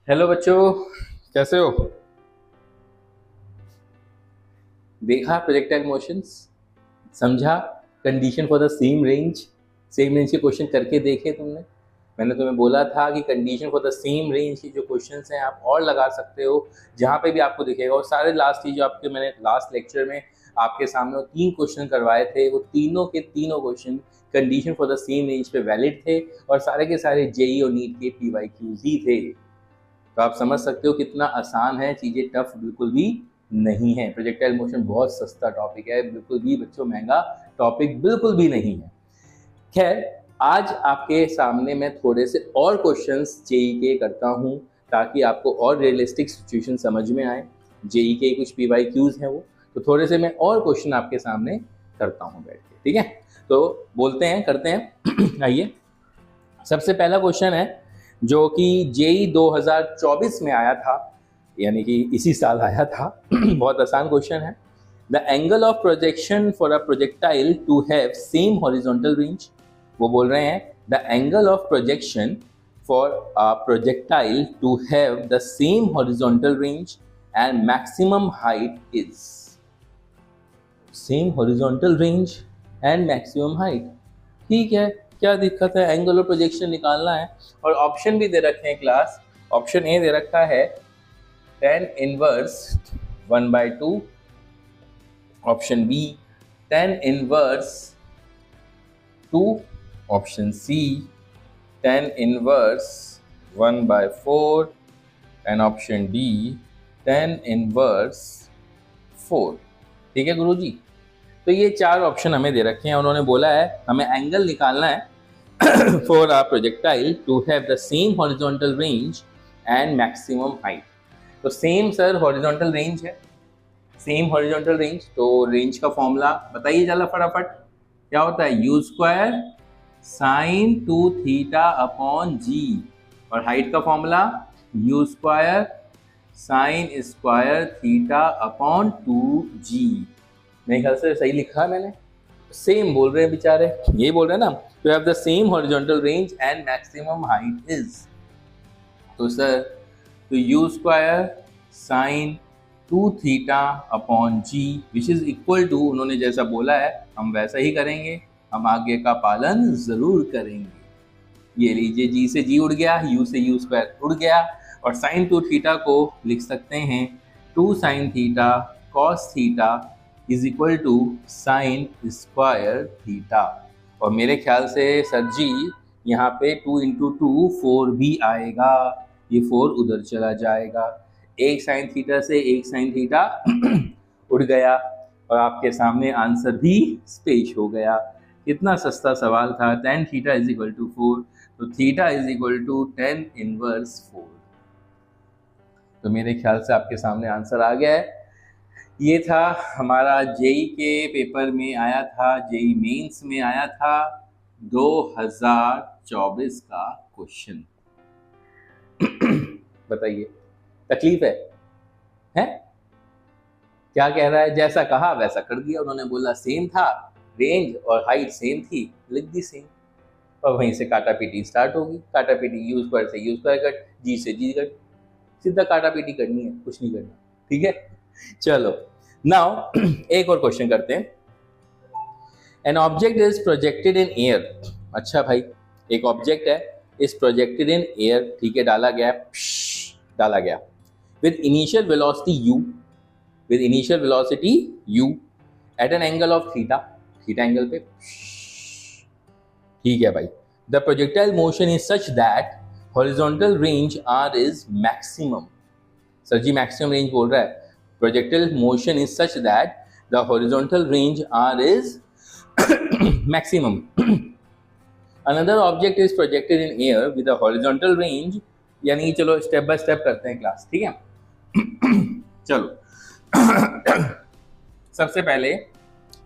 Hello बच्चों, कैसे हो? देखा प्रोजेक्टाइल मोशंस, समझा condition for the same range के क्वेश्चन करके देखे तुमने? मैंने तुम्हें बोला था कि condition for the same range की जो क्वेश्चंस हैं आप और लगा सकते हो जहाँ पे भी आपको दिखेगा। और सारे लास्ट ही जो आपके मैंने लास्ट लेक्चर में आपके सामने वो 3 क्वेश्चन करवाए थे, वो तीनों के तीनों question condition for the same range पे वैलिड थे और सारे के सारे जेई और नीट के PYQs ही थे। तो आप समझ सकते हो कितना आसान है, चीज़ें टफ बिल्कुल भी नहीं है। प्रोजेक्टाइल मोशन बहुत सस्ता टॉपिक है, बिल्कुल भी बच्चों महंगा टॉपिक बिल्कुल भी नहीं है। खैर, आज आपके सामने मैं थोड़े से और क्वेश्चंस जेई के करता हूँ ताकि आपको और रियलिस्टिक सिचुएशन समझ में आए। जेई के कुछ PYQs हैं वो, तो थोड़े से मैं और क्वेश्चन आपके सामने करता हूँ बैठ के, ठीक है? तो बोलते हैं, करते हैं। आइए, सबसे पहला क्वेश्चन है जो कि जेई 2024 में आया था, यानी कि इसी साल आया था। बहुत आसान क्वेश्चन है। The angle of projection for a projectile to have same horizontal range. वो बोल रहे हैं the angle of projection for a projectile to have the same horizontal range and maximum height is. Same horizontal range and maximum height, ठीक है, क्या दिक्कत है? Angle of projection निकालना है और ऑप्शन भी दे रखे हैं क्लास। ऑप्शन ए दे रखा है tan inverse 1/2, option B tan inverse 2, option C tan inverse 1/4 and option D tan inverse 4। ठीक है गुरुजी, तो ये 4 ऑप्शन हमें दे रखे हैं। उन्होंने बोला है हमें एंगल निकालना है for a projectile to have the same horizontal range and maximum height. तो सेम सर हॉरिजॉन्टल रेंज है, सेम हॉरिजॉन्टल रेंज, तो रेंज का फॉर्मूला बताइए जरा फटाफट, क्या होता है? u square sine 2 theta upon g, और हाइट का formula u square sine square theta upon 2g। मेरे ख्याल से सही लिखा है मैंने। सेम बोल रहे हैं बेचारे, ये बोल रहे हैं ना, to have the same horizontal range and maximum height is. तो सर, तो u square sine 2 theta upon g which is equal to, उन्होंने जैसा बोला है हम वैसा ही करेंगे, हम आगे का पालन जरूर करेंगे। ये लीजिए, जी से जी उड़ गया, यू से यू स्क्वायर उड़ गया, और साइन 2 थीटा को लिख सकते हैं 2 sine theta cos theta is equal to sine square theta. और मेरे ख्याल से सर जी यहाँ पे 2 इंटू 2 4 भी आएगा, ये 4 उधर चला जाएगा, एक साइन थीटा से एक साइन थीटा उड़ गया और आपके सामने आंसर भी स्पेश हो गया। कितना सस्ता सवाल था। tan theta is equal to 4, तो theta is equal to tan inverse 4। तो मेरे ख्याल से आपके सामने आंसर आ गया है। ये था हमारा जेई के पेपर में आया था, जेई मेंस में आया था 2024 का क्वेश्चन। बताइए, तकलीफ है? क्या कह रहा है? जैसा कहा वैसा कर दिया उन्होंने, बोला सेम था, रेंज और हाइट सेम थी, लिख दी सेम, और वहीं से काटा पीटी स्टार्ट होगी। काटा पीटी यू स्क्वायर से यू स्क्वायर कट, जी से जी कट, सीधा काटा पीटी करनी है, कुछ नहीं करना। ठीक है, चलो नाउ एक और क्वेश्चन करते हैं। An object is projected in air. अच्छा भाई, एक ऑब्जेक्ट है, इज प्रोजेक्टेड इन एयर, ठीक है, डाला गया, डाला गया with initial velocity u, with initial velocity u at an angle of theta, theta angle पे, ठीक है भाई। The projectile motion is such that horizontal range r is maximum. Sir ji maximum range बोल रहा है, projectile motion is such that the horizontal range r is maximum. Another object is projected in air with a horizontal range, यानी चलो step by step करते हैं class, ठीक है? चलो सबसे पहले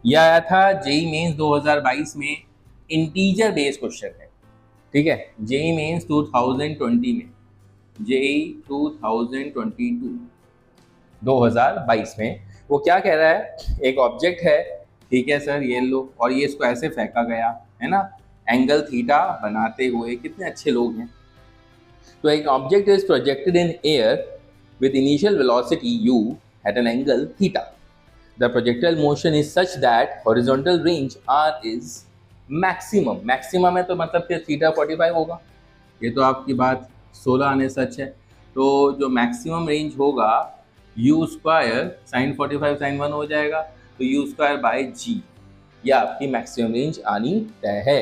यह आया था जेई मेंस 2022 में, इंटीजर बेस्ड क्वेश्चन है, ठीक है? जेई मेंस 2020 में, जेई 2022 में वो क्या कह रहा है? एक ऑब्जेक्ट है, ठीक है सर, ये लो, और ये इसको ऐसे फेंका गया है ना, एंगल थीटा बनाते हुए। कितने अच्छे लोग हैं, तो एक object is projected in air with initial velocity u at an angle theta. The projectile motion is such that horizontal range r is maximum. Maximum है तो मतलब कि थीटा 45 होगा। ये तो आपकी बात 16 आने सच है। तो जो मैक्सिमम रेंज होगा u स्क्वायर साइन 45 साइन 1 हो जाएगा, तो u स्क्वायर बाय g, ये आपकी मैक्सिमम रेंज आनी तय है।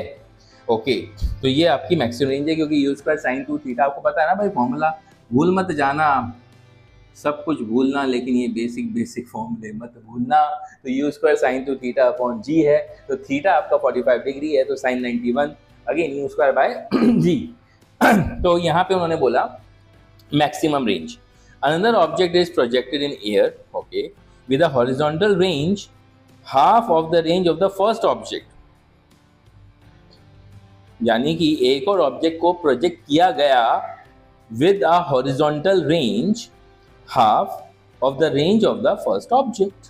ओके, तो ये आपकी मैक्सिमम रेंज है, क्योंकि u स्क्वायर साइन 2 थीटा आपको पता है ना भाई फॉर्मूला, भूल मत जाना, सब कुछ भूलना लेकिन ये बेसिक फॉर्मूले मत भूलना। तो u square sine 2 theta upon g है, तो थीटा आपका 45 डिग्री है, तो sine 91 again u square by g. तो यहाँ पे उन्होंने बोला maximum range. Another object is projected in air, okay, with a horizontal range half of the range of the first object. यानी कि एक और ऑब्जेक्ट को प्रोजेक्ट किया गया with a horizontal range half of the range of the first object.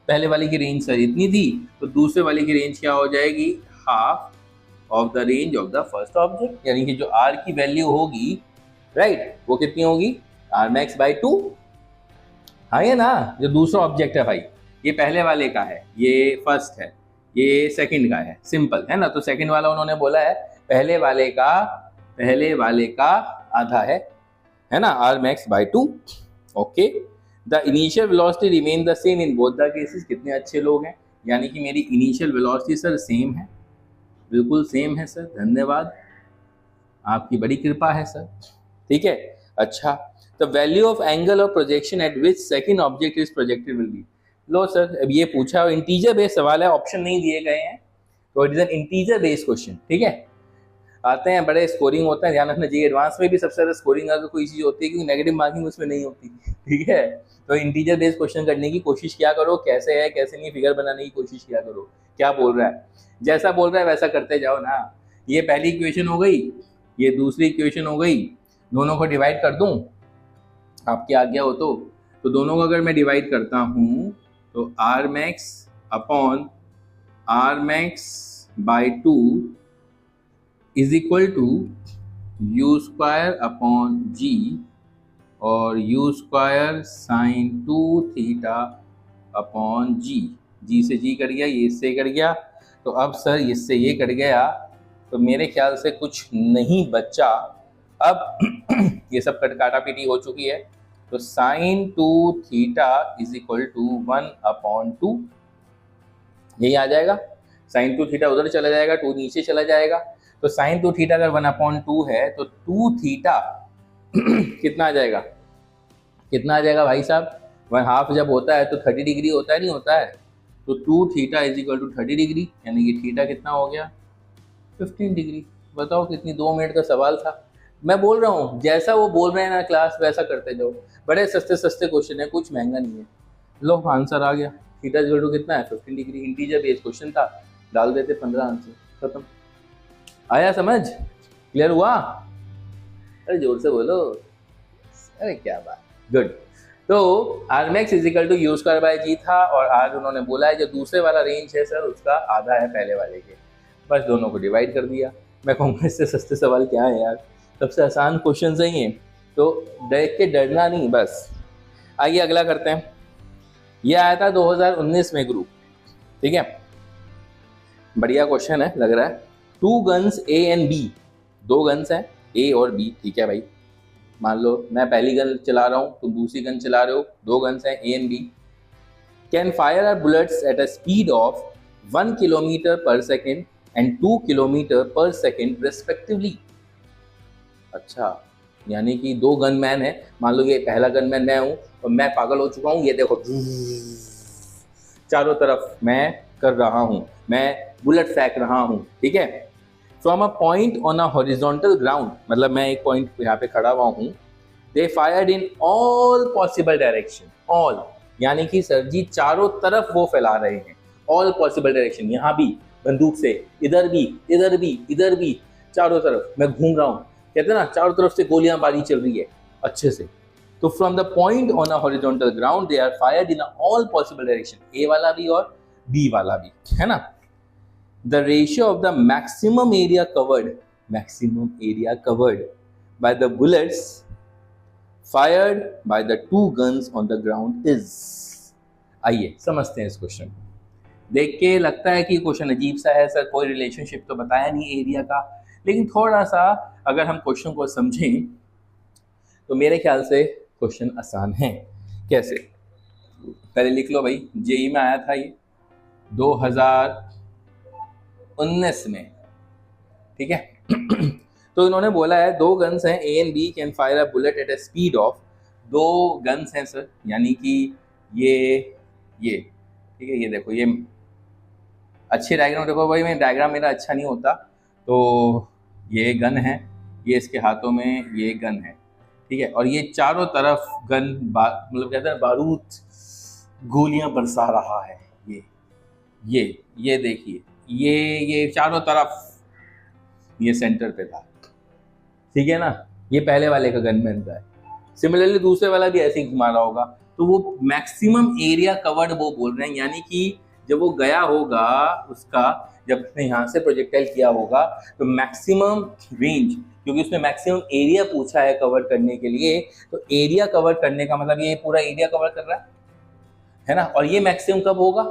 पहले वाले की रेंज सर इतनी थी, तो दूसरे वाले की रेंज क्या हो जाएगी, half of the range of the first object. यानी कि जो आर की वैल्यू होगी, राइट, वो कितनी होगी, आर मैक्स बाई 2। हाँ ये ना, जो दूसरा ऑब्जेक्ट है भाई, ये पहले वाले का है, ये फर्स्ट है, ये सेकंड का है, सिंपल है ना। तो सेकंड वाला उन्होंने बोला है पहले वाले का आधा है ना, are max by 2। Okay, the initial velocity remain the same in both the cases. कितने अच्छे लोग हैं, यानी कि मेरी इनिशियल वेलोसिटी सर सेम है, बिल्कुल सेम है सर, धन्यवाद, आपकी बड़ी कृपा है सर, ठीक है। अच्छा, the value of angle of projection eight which second object is projected will be. Low sir, अब ये पूछा और इंटीजर बेस्ड सवाल है, ऑप्शन नहीं दिए गए हैं, तो it is an integer based question, ठीक है। आते हैं, बड़े स्कोरिंग होता है, ध्यान रखना चाहिए। एडवांस में भी सबसे ज़्यादा स्कोरिंग अगर कोई चीज़ होती है, क्योंकि नेगेटिव मार्किंग उसमें नहीं होती, ठीक है। तो इंटीजर बेस्ड क्वेश्चन करने की कोशिश किया करो, कैसे है कैसे नहीं, फिगर बनाने की कोशिश किया करो, क्या बोल रहा है, जैसा बोल रहा है वैसा करते जाओ ना। ये पहली इक्वेशन हो गई, ये दूसरी इक्वेशन हो गई, दोनों को डिवाइड कर दूँ, आपकी आज्ञा हो तो दोनों को अगर मैं डिवाइड करता हूँ तो R max upon R max by 2 is equal to u square upon g और u square sine 2 theta upon g. G से जी कट गया, ये इससे कट गया, तो अब सर इससे ये कट गया, तो मेरे ख्याल से कुछ नहीं बचा। अब ये सब काटा पीटी हो चुकी है, तो sine 2 theta is equal to 1 upon 2, यही आ जाएगा। साइन 2 थीटा उधर चला जाएगा, 2 नीचे चला जाएगा, तो साइन 2 थीटा अगर 1 अपॉन 2 है तो 2 थीटा कितना आ जाएगा, कितना आ जाएगा भाई साहब, 1/2 जब होता है तो 30 डिग्री होता है, नहीं होता है, तो 2 theta is equal to 30 degree, यानी कि थीटा कितना हो गया 15 डिग्री। बताओ कितनी, 2 मिनट का सवाल था। मैं बोल रहा हूँ जैसा वो बोल रहे हैं ना क्लास, वैसा करते जाओ, बड़े सस्ते क्वेश्चन है, कुछ महंगा नहीं है। लो आंसर आ गया, थीटा इक्वल टू कितना है 15 डिग्री, इंटीजर बेस्ड क्वेश्चन था, डाल देते 15 आंसर, खत्म। आया समझ, क्लियर हुआ, अरे जोर से बोलो, अरे क्या बात, गुड। तो R max is equal to u square by g था, और आज उन्होंने बोला है जो दूसरे वाला रेंज है सर उसका आधा है पहले वाले के, बस दोनों को डिवाइड कर दिया। मैं कहूँगा इससे सस्ते सवाल क्या है यार, सबसे आसान क्वेश्चन सही है, तो देख के डरना नहीं बस। आइए अगला करते हैं, ये आया था 2019 में ग्रुप, ठीक है, बढ़िया क्वेश्चन है लग रहा है। 2 guns A and B, 2 guns हैं ए और बी, ठीक है भाई, मान लो मैं पहली गन चला रहा हूँ, तुम दूसरी गन चला रहे हो, 2 गन्स हैं A and B, can fire or bullets at a speed of 1 kilometre per second एंड 2 किलोमीटर पर सेकेंड रेस्पेक्टिवली। अच्छा, यानी कि 2 गनमैन है, मान लो ये पहला गनमैन मैं हूँ और मैं पागल हो चुका हूँ, ये देखो चारों तरफ मैं कर रहा हूँ, मैं बुलेट फेंक रहा हूँ, ठीक है। From a point on a horizontal ground, मतलब मैं एक पॉइंट यहाँ पे खड़ा हुआ हूँ, they fired in all possible direction, all यानी कि सर जी चारों तरफ वो फैला रहे हैं, ऑल पॉसिबल डायरेक्शन, यहाँ भी बंदूक से, इधर भी इधर भी इधर भी, चारों तरफ मैं घूम रहा हूँ, कहते हैं ना चारों तरफ से गोलियां बारी चल रही है अच्छे से। तो from the point on a horizontal ground they are fired in all possible direction, A वाला भी और बी वाला भी, है ना। The ratio of the maximum area covered by the bullets fired by the two guns on the ground is। आइए समझते हैं इस क्वेश्चन को। देख के लगता है कि क्वेश्चन अजीब सा है सर, कोई रिलेशनशिप तो बताया नहीं एरिया का, लेकिन थोड़ा सा अगर हम क्वेश्चन को समझें तो मेरे ख्याल से क्वेश्चन आसान है। कैसे? पहले लिख लो भाई, जेई में आया था ये 2019 में, ठीक है। तो इन्होंने बोला है दो गन्स हैं A and B can fire a bullet at a speed of, दो गन्स हैं सर, यानी कि ये ठीक है, ये देखो, ये अच्छे डायग्राम देखो भाई, मैं डायग्राम मेरा अच्छा नहीं होता, तो ये गन है, ये इसके हाथों में ये गन है, ठीक है, और ये चारों तरफ गन मतलब कहते हैं बारूद गोलियां बरसा रहा है। ये देखिए, ये चारों तरफ, ये सेंटर पे था, ठीक है ना, ये पहले वाले का गनमैन था। सिमिलरली दूसरे वाला भी ऐसे ही घुमा रहा होगा, तो वो मैक्सिमम एरिया कवर्ड वो बोल रहे हैं, यानी कि जब वो गया होगा उसका, जब उसने यहाँ से प्रोजेक्टाइल किया होगा तो मैक्सिमम रेंज, क्योंकि उसने मैक्सिमम एरिया पूछा है कवर करने के लिए, तो एरिया कवर करने का मतलब ये पूरा एरिया कवर कर रहा है ना। और ये मैक्सिमम कब होगा?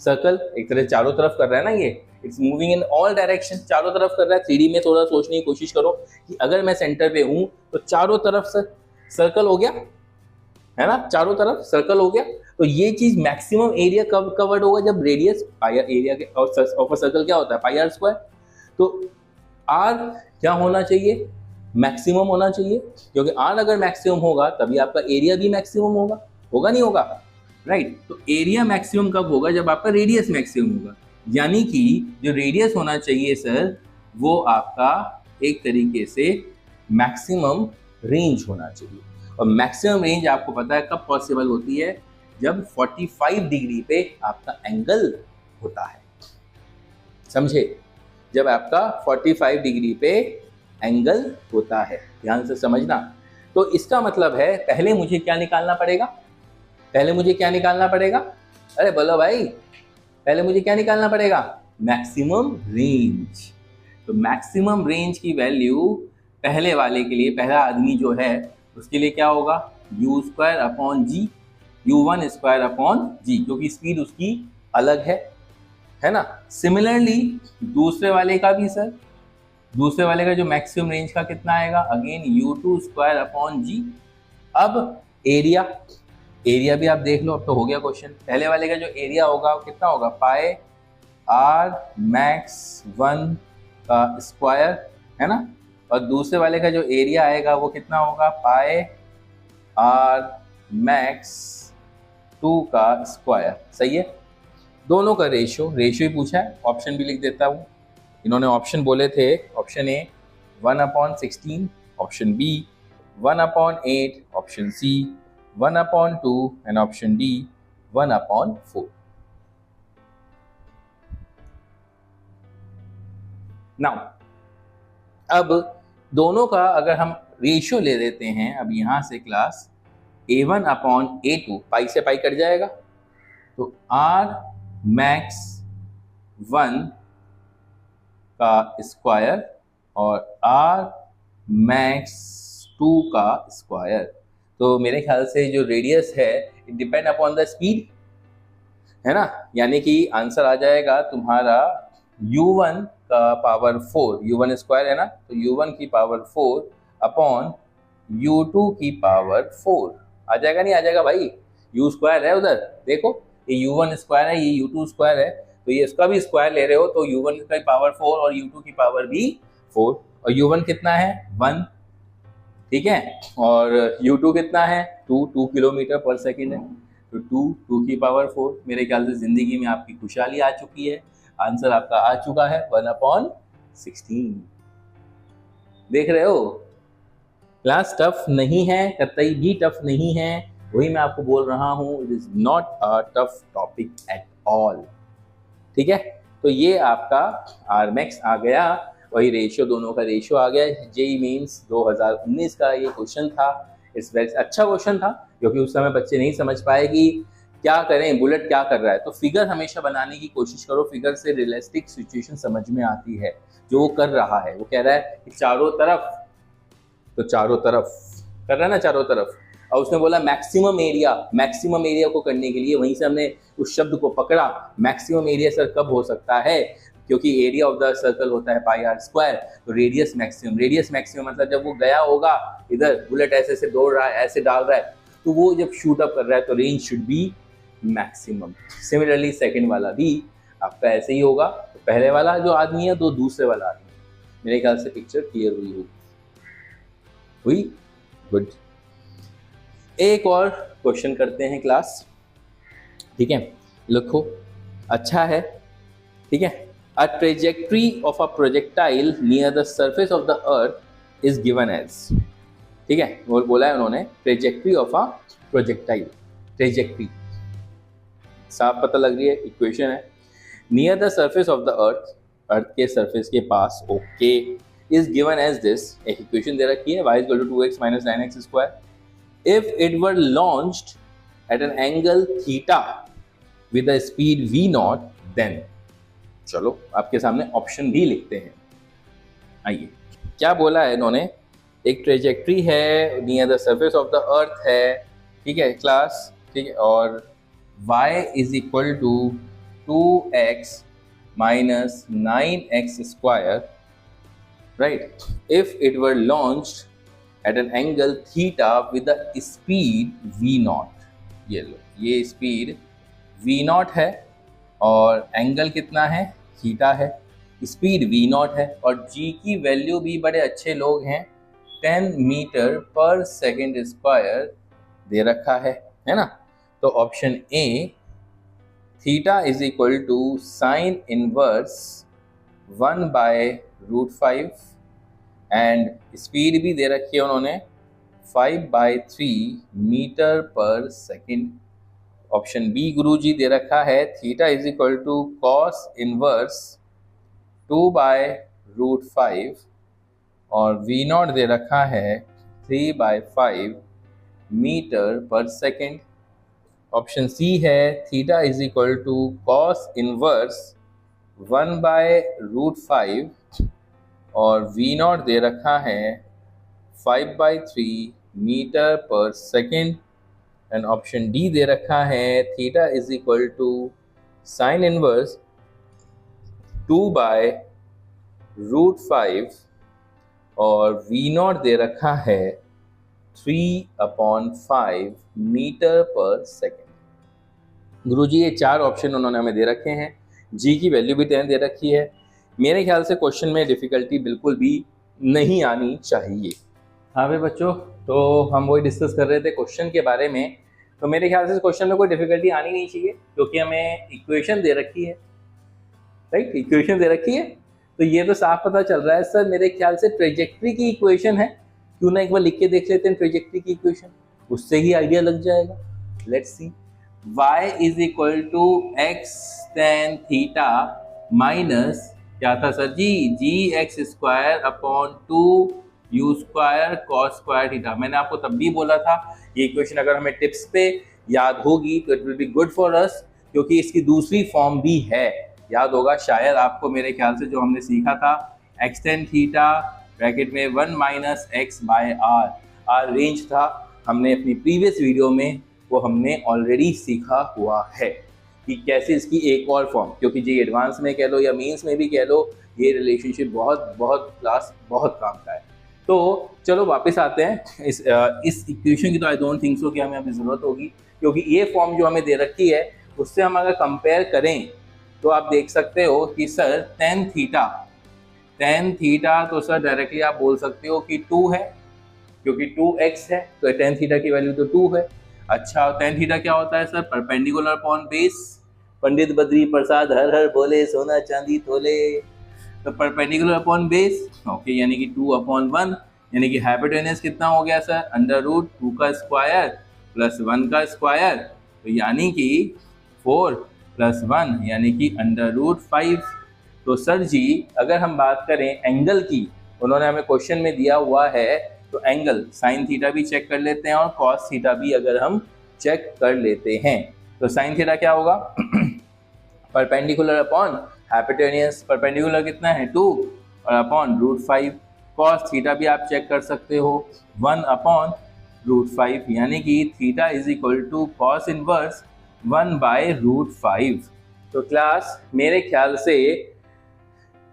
सर्कल एक तरह चारों तरफ कर रहा है ना, ये it's moving in all direction, चारों तरफ कर रहा है। 3D में थोड़ा सोचने की कोशिश करो कि अगर मैं सेंटर पे हूँ तो चारों तरफ से सर्कल हो गया है ना, चारों तरफ सर्कल हो गया, तो ये चीज मैक्सिमम एरिया कब कवर्ड होगा जब रेडियस पाई एरिया के और सर्कल क्या होता है पाई आर स्क्वायर, तो आर क्या होना चाहिए? मैक्सिमम होना चाहिए, क्योंकि आर अगर मैक्सिमम होगा तभी आपका एरिया भी मैक्सिमम होगा नहीं होगा, राइट। तो एरिया मैक्सिमम कब होगा? जब आपका रेडियस मैक्सिमम होगा, यानी कि जो रेडियस होना चाहिए सर वो आपका एक तरीके से मैक्सिमम रेंज होना चाहिए, और मैक्सिमम रेंज आपको पता है कब पॉसिबल होती है? जब 45 डिग्री पे आपका एंगल होता है, समझे? जब आपका 45 डिग्री पे एंगल होता है, ध्यान से समझना। तो इसका मतलब है पहले मुझे क्या निकालना पड़ेगा? अरे बोलो भाई, पहले मुझे क्या निकालना पड़ेगा? Maximum range. तो मैक्सिमम रेंज की वैल्यू पहले वाले के लिए, पहला आदमी जो है उसके लिए क्या होगा? u स्क्वायर अपॉन जी, u1 स्क्वायर अपॉन जी, क्योंकि स्पीड उसकी अलग है ना। सिमिलरली दूसरे वाले का भी सर, दूसरे वाले का जो मैक्सिमम रेंज का कितना आएगा? अगेन u2 स्क्वायर अपॉन जी। अब एरिया भी आप देख लो, अब तो हो गया क्वेश्चन। पहले वाले का जो एरिया होगा वो कितना होगा? पाई आर मैक्स 1 का स्क्वायर, है ना, और दूसरे वाले का जो एरिया आएगा वो कितना होगा? पाई आर मैक्स 2 का स्क्वायर। सही है, दोनों का रेशियो ही पूछा है। ऑप्शन भी लिख देता हूँ, इन्होंने ऑप्शन बोले थे, option A 1/16, option B 1/8, option C 1/2 and option D 1/4। Now अब दोनों का अगर हम रेशियो ले लेते हैं, अब यहां से क्लास A1/A2, पाई से पाई कट जाएगा, तो R मैक्स 1 का स्क्वायर और R मैक्स 2 का स्क्वायर। तो मेरे ख्याल से जो रेडियस है it depend upon the speed, है ना, यानी कि आंसर आ जाएगा तुम्हारा u1 का पावर 4, u1 स्क्वायर है ना, तो u1 की पावर 4 अपॉन u2 की पावर 4 आ जाएगा। नहीं आ जाएगा भाई, u स्क्वायर है उधर, देखो ये u1 स्क्वायर है, ये u2 स्क्वायर है, तो ये इसका भी स्क्वायर ले रहे हो, तो u1 की पावर 4 और u2 की पावर भी 4, और u1 कितना है? 1, ठीक है, और u2 कितना है? 2 किलोमीटर पर सेकेंड है, तो 2 की पावर 4। मेरे ख्याल से जिंदगी में आपकी खुशहाली आ चुकी है, आंसर आपका आ चुका है 1/16। देख रहे हो, क्लास टफ नहीं है, कतई भी टफ नहीं है, वही मैं आपको बोल रहा हूँ, it is not a tough topic at all, ठीक है। तो ये आपका आर मैक्स आ गया, वही रेशियो, दोनों का रेशियो आ गया। जेईई मेंस 2019 का ये क्वेश्चन था, इस वेरी अच्छा क्वेश्चन था, क्योंकि उस समय बच्चे नहीं समझ पाए कि क्या करें, बुलेट क्या कर रहा है। तो फिगर हमेशा बनाने की कोशिश करो, फिगर से रियलिस्टिक सिचुएशन समझ में आती है। जो वो कर रहा है, वो कह रहा है कि चारों तरफ तो चारों तरफ कर रहा है ना, चारों तरफ। और उसने बोला मैक्सिमम एरिया को करने के लिए वहीं से हमने उस शब्द को पकड़ा। मैक्सिमम एरिया सर कब हो सकता है, क्योंकि एरिया ऑफ द सर्कल होता है पाई आर स्क्वायर, तो रेडियस मैक्सिमम मतलब जब वो गया होगा इधर, बुलेट ऐसे से दौड़ रहा है, ऐसे डाल रहा है, तो वो जब शूट अप कर रहा है तो range should be maximum. Similarly second वाला भी आपका ऐसे ही होगा, तो पहले वाला जो आदमी है तो दूसरे वाला आदमी। मेरे ख्याल से पिक्चर क्लियर हुई। गुड। एक और क्वेश्चन करते हैं क्लास, ठीक है, लिखो, अच्छा है, ठीक है। A trajectory of a projectile near the surface of the earth is given as, ठीक है, वो बोला है उन्होंने trajectory of a projectile, trajectory साफ पता लग रही है, इक्वेशन है, near the surface of the earth, earth के सरफेस के पास, okay, is given as this, एक इक्वेशन दे रखी है, y equal to 2x minus 9x square if it were launched at an angle theta with a speed v naught, then, चलो आपके सामने ऑप्शन भी लिखते हैं। आइए, क्या बोला है इन्होंने, एक ट्रेजेक्ट्री है, near the surface of the earth है, ठीक है क्लास, ठीक है, और y is equal to 2x minus 9x square, right, if it were launched at an angle theta with a speed v naught, ये लो, ये स्पीड v नॉट है और एंगल कितना है, थीटा है, स्पीड v नॉट है, और g की वैल्यू भी बड़े अच्छे लोग हैं, 10 मीटर पर सेकेंड स्क्वायर दे रखा है ना। तो option A, theta is equal to sine inverse 1/√5 and speed भी दे रखी है उन्होंने 5/3 metre per second. Option B गुरुजी दे रखा है, theta is equal to cos inverse 2/√5 और वी नॉट दे रखा है 3/5 metre per second. Option C है, theta is equal to cos inverse 1/√5 और वी नॉट दे रखा है 5/3 metre per second. And option D दे रखा है, theta is equal to sine inverse 2/√5 और वी नॉट दे रखा है 3/5 मीटर पर सेकेंड। गुरुजी ये चार ऑप्शन उन्होंने हमें दे रखे हैं, जी की वैल्यू भी 10 दे रखी है। मेरे ख्याल से क्वेश्चन में डिफ़िकल्टी बिल्कुल भी नहीं आनी चाहिए। हाँ भाई बच्चों, तो हम वही डिस्कस कर रहे थे क्वेश्चन के बारे में। तो मेरे ख्याल से क्वेश्चन में कोई डिफ़िकल्टी आनी नहीं चाहिए, क्योंकि हमें इक्वेशन दे रखी है, राइट, इक्वेशन दे रखी है, तो ये तो साफ पता चल रहा है सर मेरे ख्याल से ट्रेजेक्ट्री की इक्वेशन है। क्यों ना एक बार लिख के देख लेते हैं ट्रेजेक्ट्री की इक्वेशन, उससे ही आइडिया लग जाएगा। Let's see, y is equal to x tan theta minus क्या था sir ji, gx square upon 2u square cos square theta. मैंने आपको तब भी बोला था ये इक्वेशन अगर हमें टिप्स पे याद होगी तो it will be good for us, क्योंकि इसकी दूसरी फॉर्म भी है, याद होगा शायद आपको मेरे ख्याल से, जो हमने सीखा था x tan थीटा ब्रैकेट में 1 minus x by r, r range था, हमने अपनी प्रीवियस वीडियो में वो हमने ऑलरेडी सीखा हुआ है कि कैसे इसकी एक और फॉर्म, क्योंकि जी एडवांस में कह लो या मेंस में भी कह लो, ये रिलेशनशिप बहुत क्लास बहुत काम का है। तो चलो वापस आते हैं इस इक्वेशन की। तो आई डोंट थिंक सो कि हमें अभी ज़रूरत होगी, क्योंकि ये फॉर्म जो हमें दे रखी है उससे हम अगर कंपेयर करें तो आप देख सकते हो कि सर tan थीटा तो सर डायरेक्टली आप बोल सकते हो कि 2 है, क्योंकि 2x है तो tan थीटा की वैल्यू तो 2 है। अच्छा, tan थीटा क्या होता है sir, perpendicular upon base. Pandit Badri Prasad हर हर बोले, सोना चांदी तोले, तो परपेंडिकुलर अपॉन बेस, ओके, यानी कि 2/1, यानी कि हाइपोटेनस कितना हो गया सर, √2 का स्क्वायर प्लस 1 का स्क्वायर, तो यानी कि 4 + 1 यानी कि √5। तो सर जी अगर हम बात करें एंगल की, उन्होंने हमें क्वेश्चन में दिया हुआ है, तो एंगल साइन थीटा भी चेक कर लेते हैं और कॉस थीटा भी अगर हम चेक कर लेते हैं। तो साइन थीटा क्या होगा, परपेंडिकुलर अपॉन हाइपोटेनस, परपेंडिकुलर कितना है 2 और अपॉन √5, कॉस थीटा भी आप चेक कर सकते हो 1/√5, यानी कि theta is equal to cos inverse 1/√5। तो क्लास मेरे ख्याल से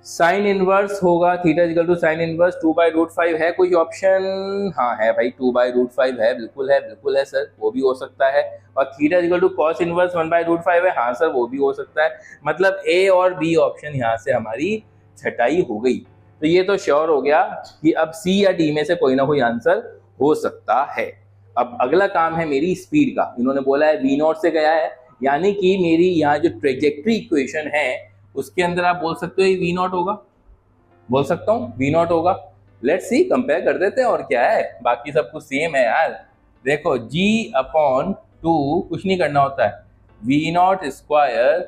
साइन इनवर्स होगा theta equal to sine inverse 2/√5 है कोई ऑप्शन? हाँ है भाई, 2/√5 है, बिल्कुल है सर, वो भी हो सकता है। और theta equal to cos inverse 1/√5 है, हाँ सर वो भी हो सकता है। मतलब ए और बी ऑप्शन यहाँ से हमारी छटाई हो गई। तो ये तो श्योर हो गया कि अब सी या डी में से कोई ना कोई आंसर हो सकता है। अब अगला काम है मेरी स्पीड का। इन्होंने बोला है V0 से गया है, यानी कि मेरी यहाँ जो ट्रेजेक्ट्री इक्वेशन है उसके अंदर आप बोल सकते हो ये V0 होगा, बोल सकता हूँ V0 होगा। लेट्स सी, कंपेयर कर देते हैं और क्या है, बाकी सब कुछ सेम है यार। देखो G/2 कुछ नहीं करना होता है, V0 square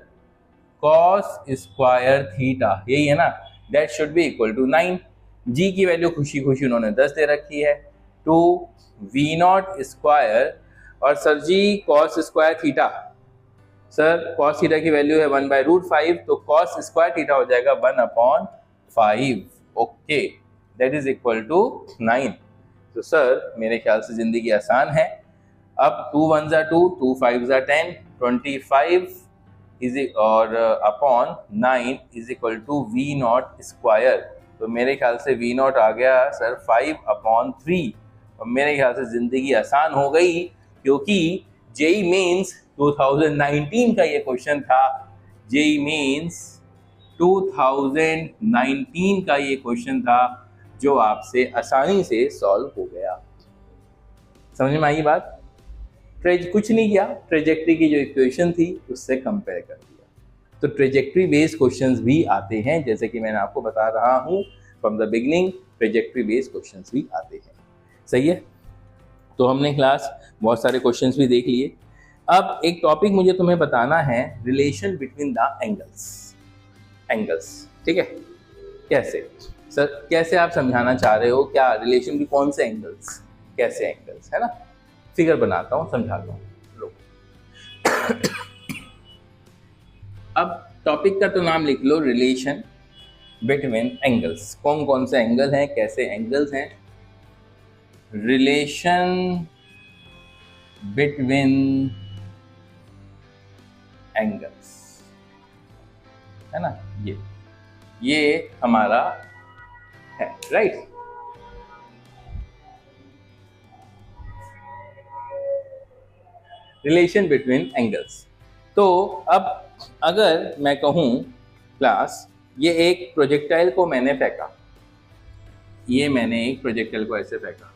cos square theta, यही है ना, that should be equal to 9। G की वैल्यू खुशी खुशी उन्होंने 10 दे रखी है, 2 V0 स्क्वायर और sir g cos square theta, sir cos theta की वैल्यू है 1/√5, तो कॉस स्क्वायर थीटा हो जाएगा 1/5। Okay, that is equal to 9। तो सर मेरे ख्याल से जिंदगी आसान है। अब 2 1 जा 2, 2 5 जा 10, 25 इज और upon 9 is equal to V0 square. तो मेरे ख्याल से V0 आ गया सर 5/3। और मेरे ख्याल से जिंदगी आसान हो गई, क्योंकि जेई मेंस 2019 का ये क्वेश्चन था। जेई मेंस 2019 का ये क्वेश्चन था जो आपसे आसानी से सॉल्व हो गया। समझ में आई बात? कुछ नहीं किया, ट्रेजेक्ट्री की जो इक्वेशन थी उससे कंपेयर कर दिया। तो ट्रेजेक्ट्री बेस्ड क्वेश्चंस भी आते हैं, जैसे कि मैंने आपको बता रहा हूं from the beginning, trajectory based questions भी आते हैं। सही है? तो हमने क्लास बहुत सारे क्वेश्चंस भी देख लिए। अब एक टॉपिक मुझे तुम्हें बताना है, रिलेशन बिटवीन द एंगल्स। ठीक है? कैसे सर, कैसे आप समझाना चाह रहे हो? क्या रिलेशन भी, कौन से एंगल्स, कैसे एंगल्स, है ना? फिगर बनाता हूं, समझाता हूं। अब टॉपिक का तो नाम लिख लो, रिलेशन बिटवीन एंगल्स। कौन कौन से एंगल हैं, कैसे एंगल्स हैं? रिलेशन बिटवीन एंगल्स, है ना? ये हमारा है, राइट? Relation between angles. तो अब अगर मैं कहूं क्लास, ये एक प्रोजेक्टाइल को मैंने फेंका, ये मैंने एक प्रोजेक्टाइल को ऐसे फेंका,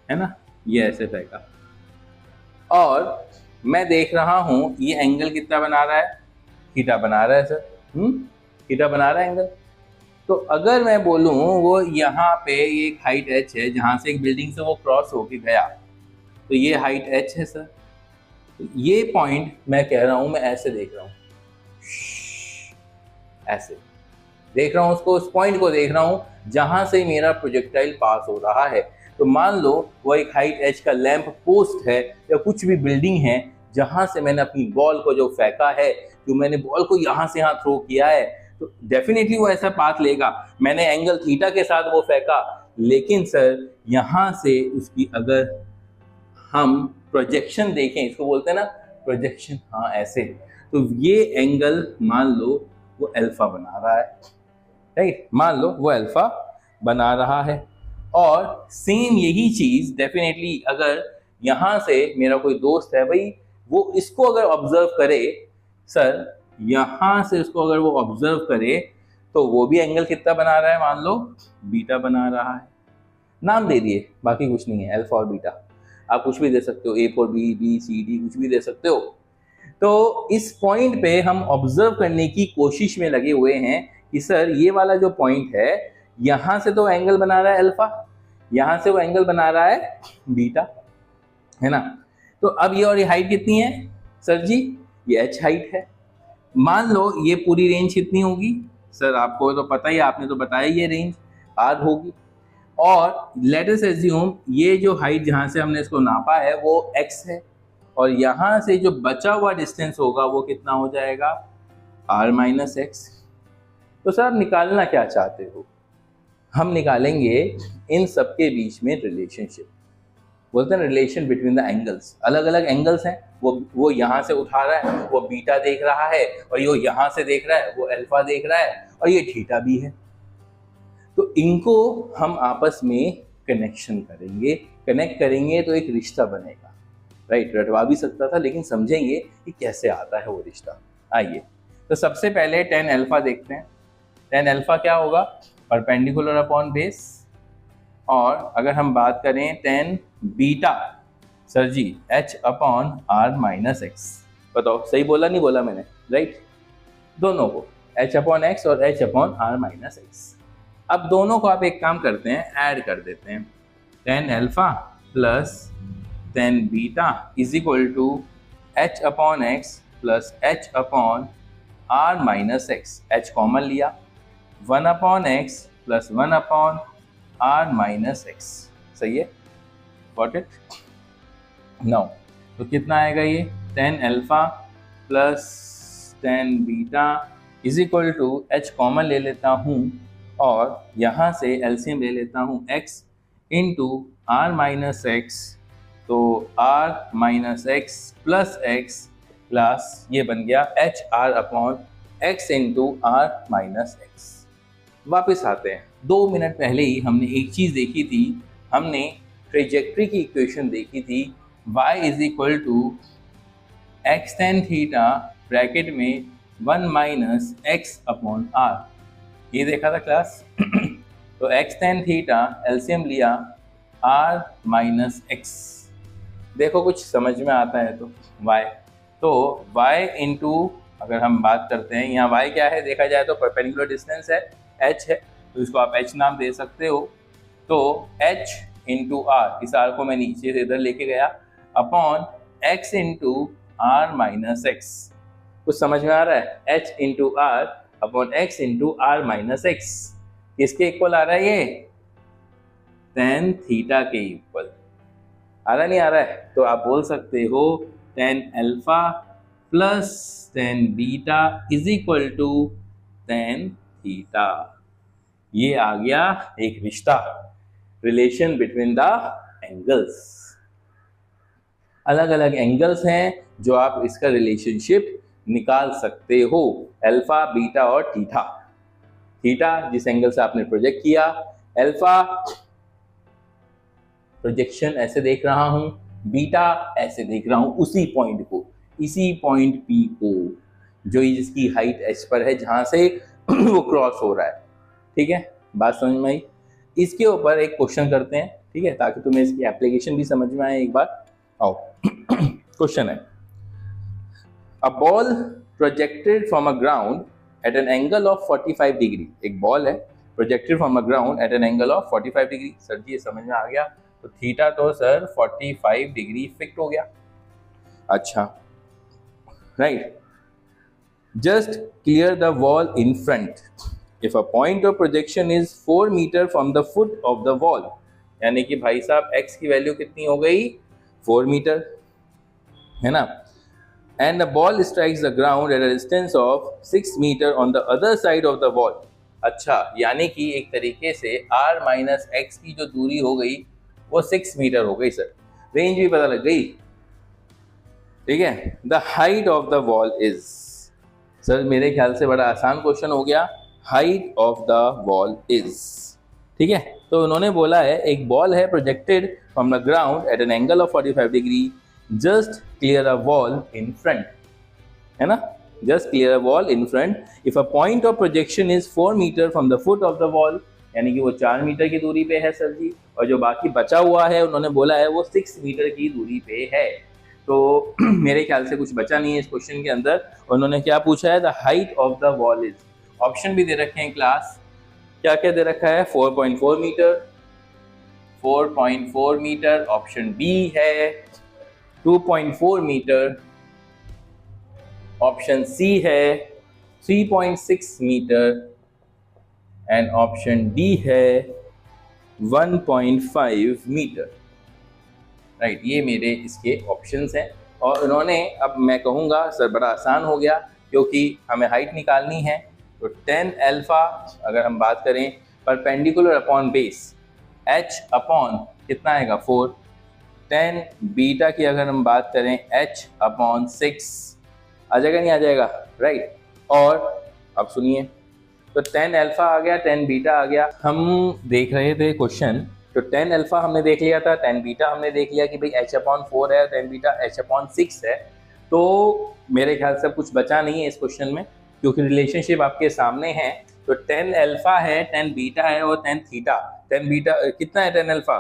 है ना, ये ऐसे फेंका, और मैं देख रहा हूं ये एंगल कितना बना रहा है, थीटा बना रहा है सर, थीटा बना रहा है एंगल। तो अगर मैं बोलूं वो यहाँ पे एक हाइट h है, जहां से एक बिल्डिंग से वो क्रॉस होके गया, तो ये हाइट h है सर। तो ये पॉइंट मैं कह रहा हूं, मैं ऐसे देख रहा हूं, ऐसे देख रहा हूं उसको, उस पॉइंट को देख रहा हूं जहां से मेरा प्रोजेक्टाइल पास हो रहा है। तो मान लो वो एक हाइट h का लैंप पोस्ट है या कुछ भी बिल्डिंग है, जहां से मैंने अपनी बॉल को जो फेंका है, जो मैंने बॉल को यहाँ से यहाँ थ्रो किया है, तो डेफिनेटली वो ऐसा पाथ लेगा। मैंने एंगल थीटा के साथ वो फेंका, लेकिन सर यहाँ से उसकी अगर हम प्रोजेक्शन देखें, इसको बोलते हैं ना प्रोजेक्शन, हाँ ऐसे, तो ये एंगल मान लो वो अल्फा बना रहा है, राइट? मान लो वो अल्फा बना रहा है। और सेम यही चीज डेफिनेटली अगर यहाँ से मेरा कोई दोस्त है भाई, वो इसको अगर ऑब्जर्व करे सर, यहाँ से उसको अगर वो ऑब्जर्व करे, तो वो भी एंगल कितना बना रहा है, मान लो बीटा बना रहा है। नाम दे दिए, बाकी कुछ नहीं है, अल्फा और बीटा। आप कुछ भी दे सकते हो, A for B, B C D, कुछ भी दे सकते हो। तो इस पॉइंट पे हम ऑब्जर्व करने की कोशिश में लगे हुए हैं कि सर ये वाला जो पॉइंट है, यहाँ से तो एंगल बना रहा है अल्फा, यहाँ से वो एंगल बना रहा है बीटा, है ना? तो अब ये और ये हाइट कितनी है सर जी? ये h हाइट है। मान लो ये पूरी रेंज कितनी होगी सर? आपको तो पता ही, आपने तो बताया ये रेंज r होगी। और लेट अस अज्यूम ये जो हाइट जहाँ से हमने इसको नापा है वो x है, और यहाँ से जो बचा हुआ डिस्टेंस होगा वो कितना हो जाएगा, r - x। तो सर आप निकालना क्या चाहते हो? हम निकालेंगे इन सब के बीच में रिलेशनशिप, बोलते हैं रिलेशन बिटवीन द एंगल्स। अलग अलग एंगल्स हैं, वो यहाँ से उठा रहा है, वो बीटा देख रहा है, और ये यहाँ से देख रहा है, वो अल्फा देख रहा है, और ये थीटा भी है। तो इनको हम आपस में कनेक्शन करेंगे, कनेक्ट करेंगे तो एक रिश्ता बनेगा, राइट। रटवा भी सकता था, लेकिन समझेंगे कि कैसे आता है वो रिश्ता। आइए, तो सबसे पहले tan अल्फा देखते हैं। tan अल्फा क्या होगा? Perpendicular upon base. और अगर हम बात करें tan बीटा, सर जी h upon r minus x. बताओ सही बोला नहीं बोला मैंने, राइट। दोनों को h अपॉन एक्स और h upon r minus x. अब दोनों को आप एक काम करते हैं, ऐड कर देते हैं। tan alpha plus tan beta is equal to h upon x plus h upon r minus x. h common लिया, 1 upon x plus 1 upon r minus x. सही है, गॉट इट। नाउ तो कितना आएगा ये? tan alpha plus tan beta is equal to h common ले लेता हूँ और यहाँ से एलसीएम ले लेता हूँ x into r minus x. तो r minus x plus x plus ये बन गया h r upon x into r minus x. वापस आते हैं, 2 मिनट पहले ही हमने एक चीज़ देखी थी, हमने ट्रेजेक्ट्री की इक्वेशन देखी थी, y is equal to x tan theta bracket में 1 माइनस एक्स अपॉन आर। ये देखा था क्लास। तो एक्स टेन थीटा एलसीएम लिया r माइनस एक्स। देखो कुछ समझ में आता है तो y, तो y इंटू अगर हम बात करते हैं यहाँ y क्या है देखा जाए तो परपेंडिकुलर डिस्टेंस है, h है, तो इसको आप h नाम दे सकते हो। तो h इंटू आर, इस r को मैं नीचे से इधर लेके गया, upon x into r minus x. कुछ समझ में आ रहा है? h into r upon x into r minus x किसके इक्वल आ रहा है? ये tan थीटा के इक्वल आ रहा नहीं आ रहा है? तो आप बोल सकते हो tan alpha plus tan beta is equal to tan theta. ये आ गया एक रिश्ता, रिलेशन बिटवीन द एंगल्स। अलग अलग एंगल्स हैं जो आप इसका रिलेशनशिप निकाल सकते हो, अल्फा बीटा और थीटा। थीटा जिस एंगल से आपने प्रोजेक्ट किया, अल्फा प्रोजेक्शन ऐसे देख रहा हूं, बीटा ऐसे देख रहा हूं, उसी पॉइंट को, इसी पॉइंट पी को जो जिसकी हाइट h पर है, जहां से वो क्रॉस हो रहा है। ठीक है, बात समझ में आई? इसके ऊपर एक क्वेश्चन करते हैं, ठीक है, ताकि तुम्हें इसकी एप्लीकेशन भी समझ में आए। एक बार आओ। क्वेश्चन है, a ball projected from a ground at an angle of 45 degree. एक बॉल है projected from a ground at an angle of 45 degree. Sir ji ये समझ में आ गया, तो थीटा तो सर 45 डिग्री फिक्स हो गया। अच्छा, right. Just clear the wall in front if a point of projection is 4 metre from the foot of the wall. यानी कि भाई साहब x की वैल्यू कितनी हो गई? 4 मीटर, है ना। And the ball strikes the ground at a distance of 6 metre on the other side of the wall. अच्छा, यानी कि एक तरीके से r माइनस एक्स की जो दूरी हो गई वो 6 मीटर हो गई सर। रेंज भी पता लग गई, ठीक है। The height of the wall is, sir मेरे ख्याल से बड़ा आसान क्वेश्चन हो गया। Height of the wall is, ठीक है। तो उन्होंने बोला है एक बॉल है projected from the ground at an angle of 45 degree, just clear a wall in front, है ना। Just clear a wall in front if a point of projection is 4 metre from the foot of the wall. यानी कि वो 4 metre की दूरी पे है sir जी, और जो बाकी बचा हुआ है उन्होंने बोला है वो 6 मीटर की दूरी पे है। तो मेरे ख्याल से कुछ बचा नहीं है इस क्वेश्चन के अंदर। उन्होंने क्या पूछा है? The height of the wall is. Option भी दे रखे हैं क्लास, क्या क्या दे रखा है? 4.4 मीटर, 4.4 मीटर, ऑप्शन बी है 2.4 मीटर, ऑप्शन सी है 3.6 मीटर एंड ऑप्शन डी है 1.5 मीटर। राइट, ये मेरे इसके ऑप्शंस हैं। और उन्होंने, अब मैं कहूँगा सर बड़ा आसान हो गया क्योंकि हमें हाइट निकालनी है। तो tan अल्फा अगर हम बात करें perpendicular upon base, h upon कितना आएगा 4, tan बीटा की अगर हम बात करें h अपॉन 6 आ जाएगा, नहीं आ जाएगा, राइट। और अब सुनिए, तो tan अल्फा आ गया, tan बीटा आ गया। हम देख रहे थे क्वेश्चन, तो tan अल्फा हमने देख लिया था, tan बीटा हमने देख लिया कि भाई h अपॉन 4 है, tan बीटा h अपॉन 6 है। तो मेरे ख्याल से कुछ बचा नहीं है इस क्वेश्चन में, क्योंकि रिलेशनशिप आपके सामने है। तो tan अल्फा है, tan बीटा है और tan थीटा। tan बीटा कितना है, tan alpha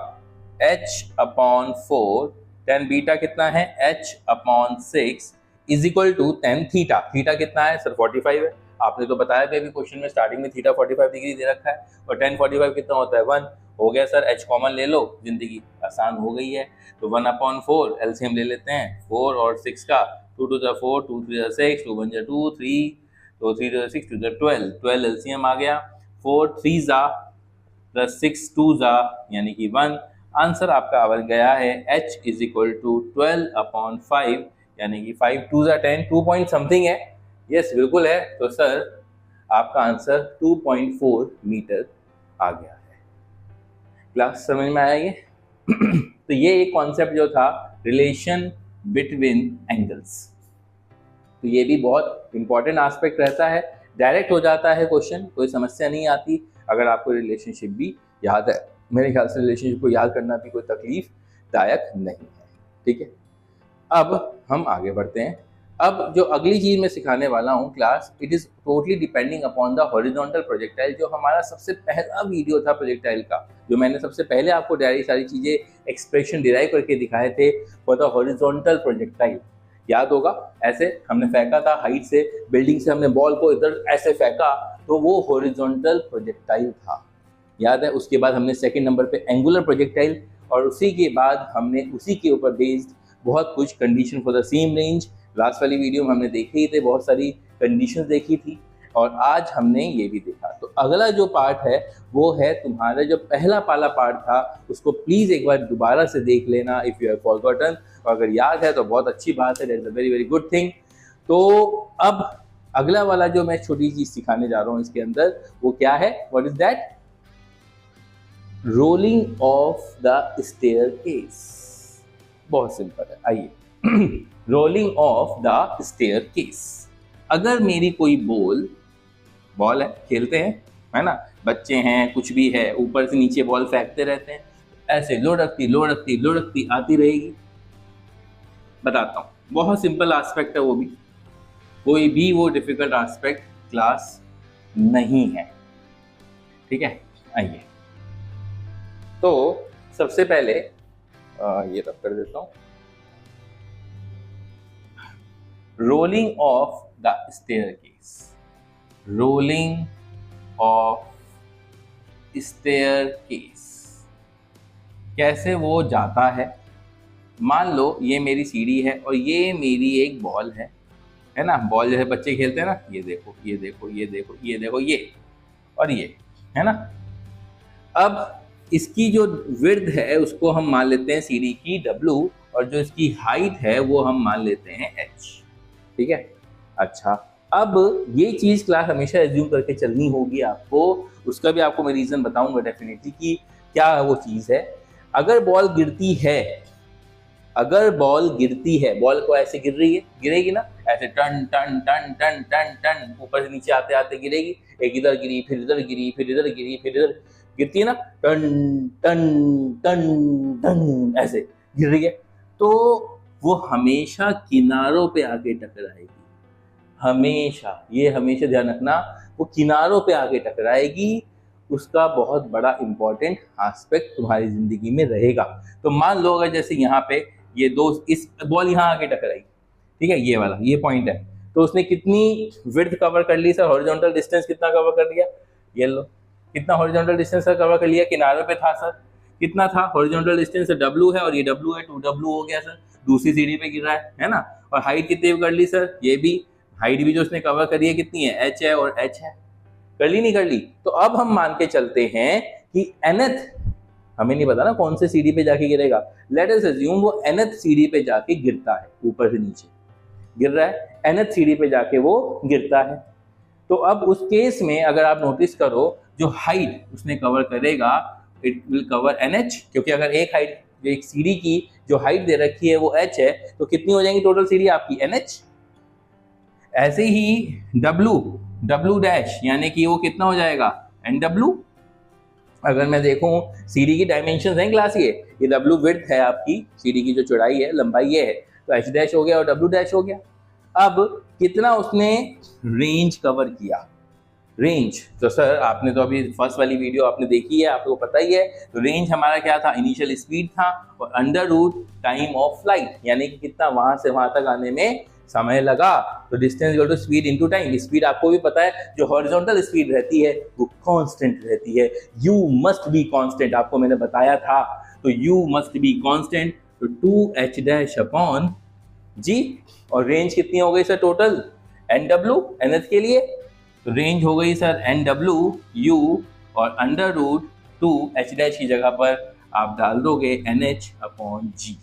h upon 4, tan beta कितना है h upon 6 is equal to tan theta. Theta कितना है सर 45 है, आपने तो बताया था अभी क्वेश्चन में स्टार्टिंग में थीटा 45 डिग्री दे रखा है, और tan 45 कितना होता है 1। हो गया सर, h कॉमन ले लो, जिंदगी आसान हो गई है। तो 1 अपॉन 4 एलसीएम ले लेते हैं, 4 और 6 का, 2 to the 4, 2 3 the 6, 2 1 2, 3, तो 3 to the 6, 2 to the 12, 12 LCM आ गया, 4 3 जा प्लस 6 2 जा यानी कि 1। आंसर आपका बन गया है h is equal to 12 upon 5 यानी कि 5 2 जा 10, 2 पॉइंट समथिंग है। यस बिल्कुल है। तो सर आपका आंसर 2.4 मीटर आ गया है। क्लास समझ में आया ये? तो ये एक कॉन्सेप्ट जो था रिलेशन बिटवीन एंगल्स, तो ये भी बहुत इंपॉर्टेंट एस्पेक्ट रहता है। डायरेक्ट हो जाता है क्वेश्चन, कोई समस्या नहीं आती अगर आपको रिलेशनशिप भी याद है। मेरे ख्याल से रिलेशनशिप को याद करना भी कोई तकलीफ दायक नहीं है। ठीक है, अब हम आगे बढ़ते हैं। अब जो अगली चीज मैं सिखाने वाला हूँ class, it is totally depending upon the horizontal projectile. जो हमारा सबसे पहला वीडियो था प्रोजेक्टाइल का, जो मैंने सबसे पहले आपको सारी चीजें एक्सप्रेशन डिराइव करके दिखाए थे फॉर द हॉरिजॉन्टल प्रोजेक्टाइल, याद होगा। ऐसे हमने फेंका था हाइट से, बिल्डिंग से हमने बॉल को इधर ऐसे फेंका, तो वो हॉरिजॉन्टल प्रोजेक्टाइल था, याद है। उसके बाद हमने सेकंड नंबर पे एंगुलर प्रोजेक्टाइल, और उसी के बाद हमने उसी के ऊपर बेस्ड बहुत कुछ condition for the same range, last वाली वीडियो में हमने देखे ही थे, बहुत सारी कंडीशंस देखी थी, और आज हमने ये भी देखा। तो अगला जो पार्ट है वो है तुम्हारा जो पहला पाला पार्ट था, उसको प्लीज एक बार दोबारा से देख लेना इफ यू हैव फॉरगॉटन, और अगर याद है तो बहुत अच्छी बात है, that is a very very good thing. तो अब अगला वाला जो मैं छोटी चीज सिखाने जा रहा हूँ इसके अंदर, वो क्या है, what is that, rolling of the staircase. बहुत सिंपल है, आइए। Rolling of the staircase. अगर मेरी कोई बॉल है, खेलते हैं है ना, बच्चे हैं, कुछ भी है, ऊपर से नीचे बॉल फेंकते रहते हैं, ऐसे लुढ़कती आती रहेगी। बताता हूँ, बहुत सिंपल एस्पेक्ट है वो भी, कोई भी वो डिफिकल्ट एस्पेक्ट क्लास नहीं है। ठीक है, आइए। तो सबसे पहले ये रब कर देता हूँ, rolling of the staircase. Rolling of staircase कैसे वो जाता है। मान लो ये मेरी सीढ़ी है और ये मेरी एक बॉल है ना, बॉल जैसे बच्चे खेलते हैं ना, ये देखो ये देखो ये देखो ये देखो ये और ये है ना। अब इसकी जो विड्थ है उसको हम मान लेते हैं सीढ़ी की W, और जो इसकी हाइट है वो हम मान लेते हैं H। ठीक है, अच्छा अब ये चीज क्लास हमेशा एज्यूम करके चलनी होगी आपको, उसका भी आपको मैं रीजन बताऊंगा डेफिनेटली कि क्या वो चीज है। अगर बॉल गिरती है, बॉल को ऐसे गिर रही है, गिरेगी ना ऐसे टन टन टन टन टन टन, ऊपर से नीचे आते आते गिरेगी, एक इधर गिरी फिर इधर गिरी फिर इधर गिरी फिर इधर गिरती है ना, टन टन टन टन ऐसे गिर रही है, तो वो हमेशा किनारों पे आके टकराएगी। हमेशा, ये हमेशा ध्यान रखना, वो किनारों पे आके टकराएगी। उसका बहुत बड़ा इंपॉर्टेंट एस्पेक्ट तुम्हारी जिंदगी में रहेगा। तो मान लो अगर जैसे यहाँ पे ये दो, इस बॉल यहाँ आके टकराई, ठीक है, ये वाला ये पॉइंट है, तो उसने कितनी विड्थ कवर कर ली सर, हॉरिजॉन्टल डिस्टेंस कितना कवर कर लिया, ये लो कितना हॉरिजॉन्टल डिस्टेंस सर कवर कर लिया, किनारों पे था सर, कितना था हॉरिजॉन्टल डिस्टेंस W है, और ये W है 2W हो गया सर, दूसरी सीढ़ी पे गिर रहा है ना। और हाइट कितनी कर ली सर, ये भी हाइट भी जो उसने कवर करी है कितनी है, H है और H है, कर ली नहीं कर ली। तो अब हम मान के चलते हैं कि nth, हमें नहीं पता ना कौन से सीढ़ी पे जाके गिरेगा, लेट अस अज्यूम वो nth सीढ़ी पे जाके गिरता है, ऊपर से नीचे गिर रहा है, nth सीढ़ी पे जाके वो गिरता है। तो अब उस केस में अगर आप नोटिस करो जो हाइट उसने कवर करेगा इट विल कवर NH, क्योंकि अगर एक हाइट जो एक सीढ़ी की जो हाइट दे रखी है वो H है तो कितनी हो जाएंगी टोटल सीढ़ी आपकी NH। ऐसे ही W डैश यानी कि वो कितना हो जाएगा NW। अगर मैं देखूं सीढ़ी की डायमेंशंस हैं क्लास, ये W विड्थ है आपकी सीढ़ी की जो चौड़ाई है लंबाई ये है, तो H डैश हो गया और W डैश हो गया। अब कितना उसने रेंज कवर किया, रेंज तो सर आपने तो अभी फर्स्ट वाली वीडियो आपने देखी है, आपको पता ही है। तो रेंज हमारा क्या था, इनिशियल स्पीड था और under root time of flight, यानी कि कितना वहां से वहां तक आने में समय लगा। तो distance equal to speed into time. Speed आपको भी पता है जो हॉरिजॉन्टल स्पीड रहती है वो कांस्टेंट रहती है, यू मस्ट बी कांस्टेंट, आपको मैंने बताया था। तो यू मस्ट बी कांस्टेंट, तो 2h डैश अपॉन जी। और रेंज कितनी हो गई सर टोटल NW NH के लिए, तो रेंज हो गई सर NW U और अंडर रूट 2h डैश की जगह पर आप डाल दोगे NH अपॉन G।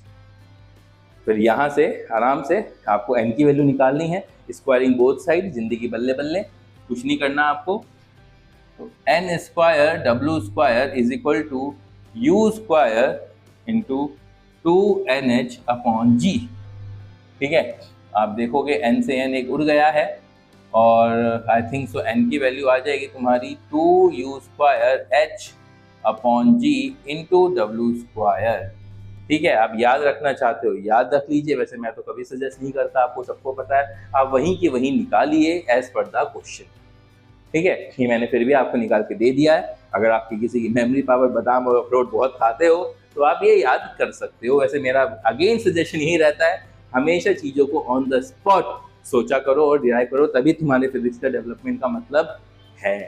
फिर यहाँ से आराम से आपको n की वैल्यू निकालनी है, स्क्वायरिंग बोथ साइड, जिंदगी बल्ले बल्ले, कुछ नहीं करना आपको। तो n square W square is equal to U square into 2NH upon G। ठीक है, आप देखोगे n से n एक उड़ गया है और आई थिंक सो n की वैल्यू आ जाएगी तुम्हारी 2U square H upon G into W square. ठीक है, आप याद रखना चाहते हो याद रख लीजिए, वैसे मैं तो कभी सजेस्ट नहीं करता, आपको सबको पता है, आप वहीं की वहीं निकालिए एज पर द क्वेश्चन। ठीक है, ये मैंने फिर भी आपको निकाल के दे दिया है। अगर आपकी किसी की मेमोरी पावर बादाम और अखरोट बहुत खाते हो तो आप ये याद कर सकते हो। वैसे मेरा अगेन सजेशन यही रहता है, हमेशा चीज़ों को ऑन द स्पॉट सोचा करो और डिराइव करो, तभी तुम्हारे फिजिक्स का डेवलपमेंट का मतलब है।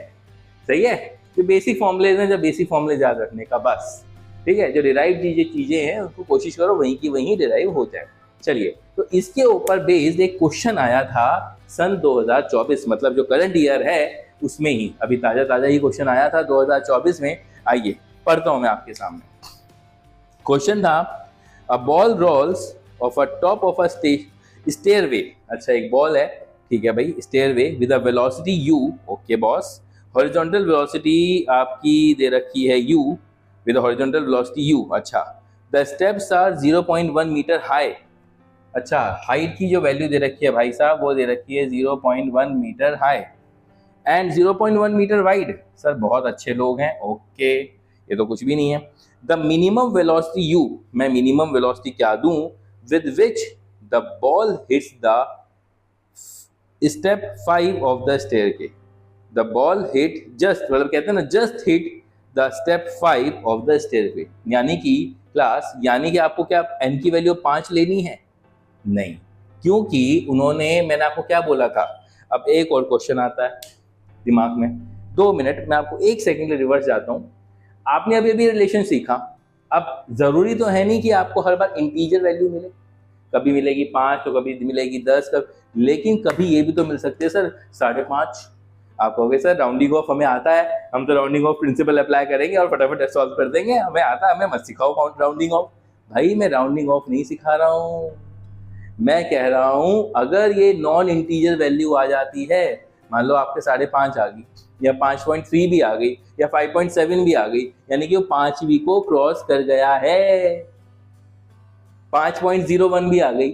सही है, तो बेसिक फॉर्मूलेज हैं, जब बेसिक फॉर्मूले याद रखने का बस। ठीक है, जो डिराइव चीज़ें हैं उसको कोशिश करो वहीं की वहीं डिराइव हो जाए। चलिए, तो इसके ऊपर बेस्ड एक क्वेश्चन आया था सन 2024, मतलब जो करंट ईयर है उसमें ही, अभी ताज़ा ही क्वेश्चन आया था 2024 में। आइए पढ़ता हूँ मैं आपके सामने। क्वेश्चन था a ball rolls off a top of a stairway. अच्छा, एक बॉल है, ठीक है भाई, stairway with a velocity u। Okay boss, horizontal velocity आपकी दे रखी है u with horizontal velocity u। अच्छा, the steps are 0.1 metre high. अच्छा, हाइट की जो वैल्यू दे रखी है भाई साहब वो दे रखी है 0.1 metre high and 0.1 metre wide. Sir बहुत अच्छे लोग हैं, ओके, ये तो कुछ भी नहीं है। द मिनिमम वेलोसिटी u, मैं मिनिमम वेलोसिटी क्या दूं, with which the ball hits the step 5 of the staircase. The ball hit just, मतलब कहते हैं ना just hit the step 5 of the staircase, यानी कि क्लास, यानी कि आपको क्या n की वैल्यू 5 लेनी है? नहीं, क्योंकि उन्होंने, मैंने आपको क्या बोला था। अब एक और क्वेश्चन आता है दिमाग में, 2 मिनट मैं आपको 1 सेकंड के रिवर्स जाता हूँ। आपने अभी अभी रिलेशन सीखा, अब जरूरी तो है नहीं कि आपको हर बार इंटीजर वैल्यू मिले, कभी मिलेगी 5 तो कभी मिलेगी 10, लेकिन कभी ये भी तो मिल सकती है सर 5.5। आप कहोगे सर राउंडिंग ऑफ हमें आता है, हम तो राउंडिंग ऑफ प्रिंसिपल अप्लाई करेंगे और फटाफट सॉल्व कर देंगे, हमें आता है, हमें मत सिखाओ राउंडिंग ऑफ। भाई मैं राउंडिंग ऑफ नहीं सिखा रहा हूँ, मैं कह रहा हूँ अगर ये नॉन इंटीजर वैल्यू आ जाती है, मान लो आपके 5.5 आ गई या 5.3 भी आ गई या 5.7 भी आ गई, यानी कि वो 5वीं को क्रॉस कर गया है। 5.01 भी आ गई,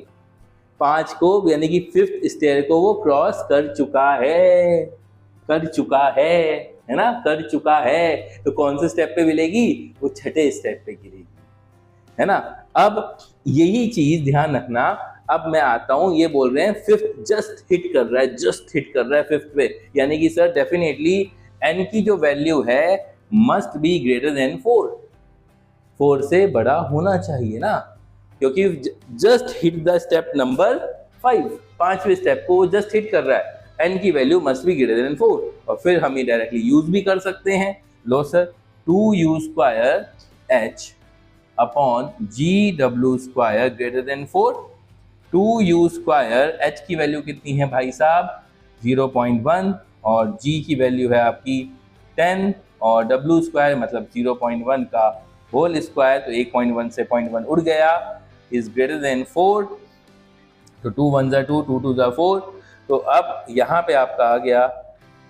5 को यानी कि 5th स्टेयर को वो क्रॉस कर चुका है, है ना, कर चुका है। तो कौन से स्टेप पे मिलेगी? वो 6ठे स्टेप पे गिरेगी, है ना। अब यही चीज ध्यान रखना। अब मैं आता हूं, ये बोल रहे हैं 5th जस्ट हिट कर रहा है 5th पे, यानी कि सर डेफिनेटली n की जो वैल्यू है मस्ट बी ग्रेटर देन 4 से बड़ा होना चाहिए ना, क्योंकि just hit the step number 5, 5वें स्टेप को वो जस्ट हिट कर रहा है, n की value must be greater than 4। और फिर हम ये डायरेक्टली यूज भी कर सकते हैं। लो sir, 2u square h upon GW square greater than 4। 2u square h की वैल्यू कितनी है भाई साहब? 0.1 और g की वैल्यू है आपकी 10 और w स्क्वायर मतलब 0.1 का होल स्क्वायर, तो 1.1 से 0.1 उड़ गया, इज ग्रेटर देन 4। तो 2 1 2, 2 2 4। तो अब यहाँ पे आपका आ गया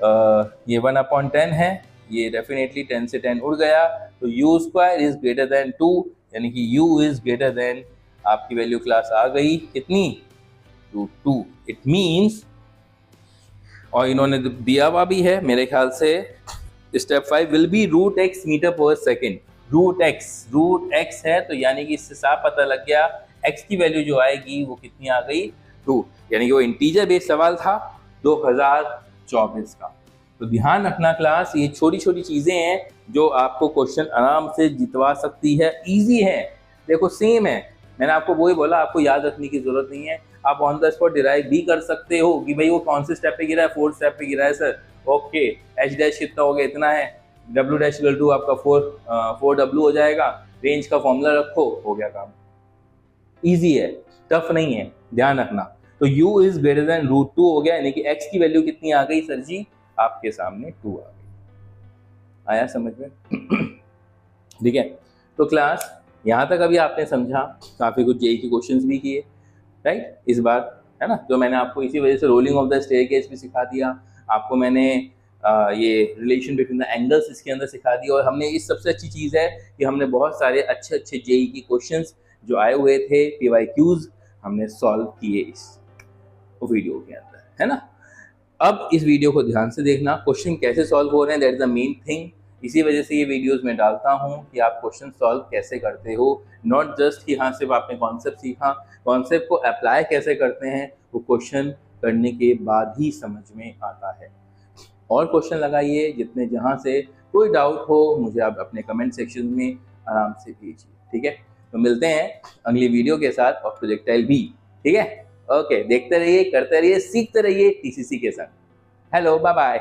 ये 1/10 है, ये डेफिनेटली 10 से 10 उड़ गया, तो u square is greater than 2, यानी कि u इज ग्रेटर देन, आपकी वैल्यू क्लास आ गई कितनी, √2। इट मीन्स, और इन्होंने दिया हुआ भी है मेरे ख्याल से, step 5 will be √x metre per second. √x है, तो यानी कि इससे साफ पता लग गया x की वैल्यू जो आएगी वो कितनी आ गई, 2, यानी कि वो इंटीजर बेस्ड सवाल था 2024 का। तो ध्यान रखना क्लास, ये छोटी छोटी चीजें हैं जो आपको क्वेश्चन आराम से जितवा सकती है, इजी है। देखो सेम है, मैंने आपको वही बोला, आपको याद रखने की जरूरत नहीं है, आप ऑन द स्पॉट डिराइव भी कर सकते हो कि भाई वो कौन से स्टेप पे गिरा है, 4th स्टेप पे गिरा है सर, ओके h डैश कितना हो गया, इतना है, w डैश इक्वल टू आपका 4w हो जाएगा, रेंज का फॉर्मूला रखो, हो गया काम। इजी है, टफ नहीं है, ध्यान रखना। तो u इज ग्रेटर देन √2 हो गया, यानी कि x की वैल्यू कितनी आ गई सर जी, आपके सामने 2 आ गई। आया समझ में? ठीक है, तो क्लास यहाँ तक अभी आपने समझा, काफी कुछ जेईई के क्वेश्चंस भी किए, राइट, इस बार, है ना, जो मैंने आपको इसी वजह से रोलिंग ऑफ द स्टेयरकेस भी सिखा दिया, आपको मैंने ये रिलेशन बिटवीन द एंगल्स इसके अंदर सिखा दिया, और हमने इस सबसे अच्छी चीज़ है कि हमने बहुत सारे अच्छे अच्छे जेईई के क्वेश्चंस जो आए हुए थे, PYQs, हमने सॉल्व किए इस वीडियो के अंदर, है ना। अब इस वीडियो को ध्यान से देखना, क्वेश्चन कैसे सॉल्व हो रहे हैं, that is the main thing. इसी वजह से ये वीडियोस में डालता हूँ कि आप क्वेश्चन सॉल्व कैसे करते हो, नॉट जस्ट कि हाँ सिर्फ आपने कॉन्सेप्ट सीखा, कॉन्सेप्ट को अप्लाई कैसे करते हैं वो क्वेश्चन करने के बाद ही समझ में आता है। और क्वेश्चन लगाइए जितने, जहाँ से कोई डाउट हो मुझे आप अपने कमेंट सेक्शन में आराम से भेजिए, ठीक है। तो मिलते हैं अगली वीडियो के साथ और प्रोजेक्टाइल भी, ठीक है। ओके, देखते रहिए, करते रहिए, सीखते रहिए TCC के साथ। Hello, bye bye.